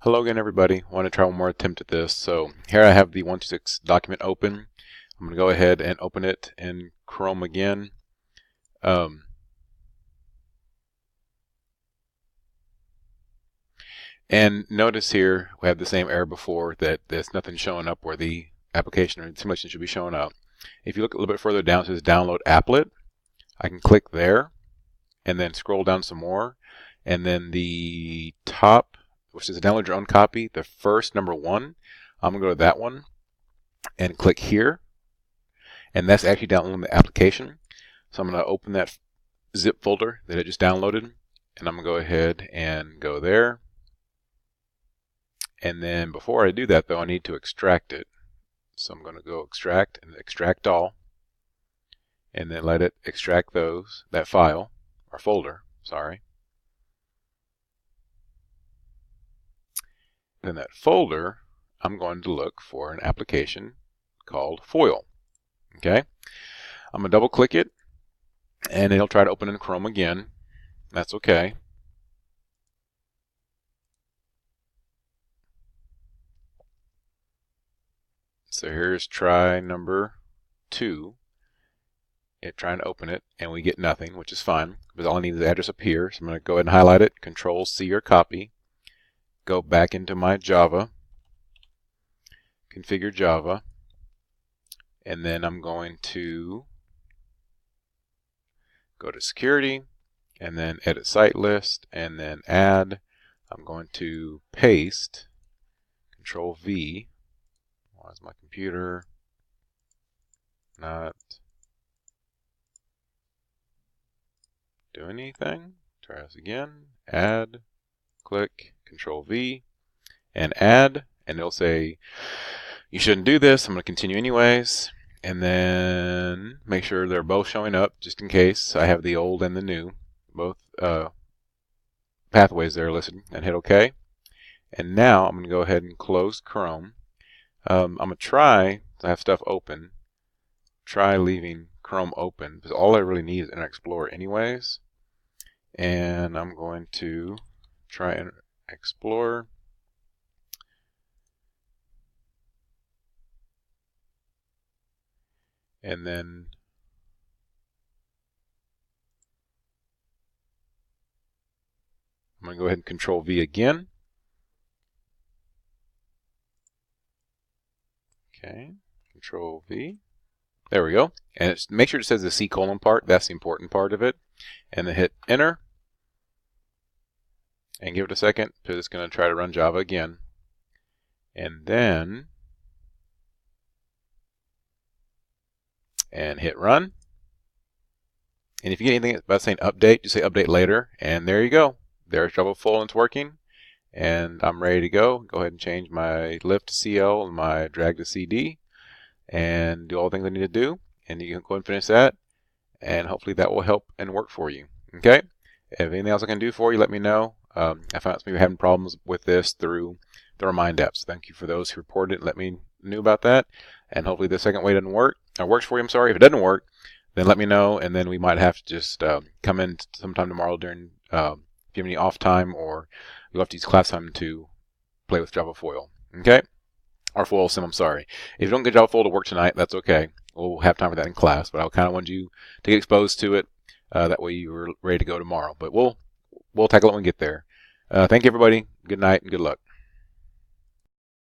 Hello again, everybody. I want to try one more attempt at this. So here I have the 126 document open. I'm going to go ahead and open it in Chrome again. And notice here we have the same error before, that there's nothing showing up where the application or the simulation should be showing up. If you look a little bit further down, it says download applet. I can click there and then scroll down some more. And then the top, which is download your own copy, the first number 1, I'm going to go to that one and click here. And that's actually downloading the application. So I'm going to open that zip folder that I just downloaded. And I'm going to go ahead and go there. And then before I do that, though, I need to extract it. So I'm going to go extract and extract all. And then let it extract that file, or folder, sorry. In that folder, I'm going to look for an application called Foil. Okay, I'm going to double click it, and it'll try to open in Chrome again. That's okay. So here's try number 2. It trying to open it, and we get nothing, which is fine, because all I need is the address up here. So I'm going to go ahead and highlight it, Control C or copy, go back into my Java, configure Java, and then I'm going to go to security, and then edit site list, and then add. I'm going to paste, Control V. Why is my computer not doing anything? Try this again. Add, click, Control V, and add, and it'll say you shouldn't do this. I'm going to continue anyways, and then make sure they're both showing up just in case. I have the old and the new, both pathways there listed, and hit OK. And now I'm going to go ahead and close Chrome. I'm going to try to have stuff open. Try leaving Chrome open, because all I really need is Internet Explorer anyways. And I'm going to try Internet Explorer. And then I'm going to go ahead and Control V again. Okay, Control V. There we go. And make sure it says the C colon part. That's the important part of it. And then hit Enter. And give it a second, because it's going to try to run Java again. And then hit Run. And if you get anything about saying update, just say update later. And there you go. There's Java full and it's working. And I'm ready to go. Go ahead and change my lift to CL and my drag to CD. And do all the things I need to do. And you can go and finish that. And hopefully that will help and work for you. Okay? If anything else I can do for you, let me know. I found some people having problems with this through the Remind app. So thank you for those who reported it and let me know about that. And hopefully the second way doesn't work. Or works for you, I'm sorry. If it doesn't work, then let me know. And then we might have to just come in sometime tomorrow during, if you have any off time, or you'll have to use class time to play with Java Foil. Okay? Or Foil Sim, I'm sorry. If you don't get Java Foil to work tonight, that's okay. We'll have time for that in class. But I kind of want you to get exposed to it. That way you're ready to go tomorrow. But we'll tackle it when we get there. Thank you, everybody. Good night and good luck.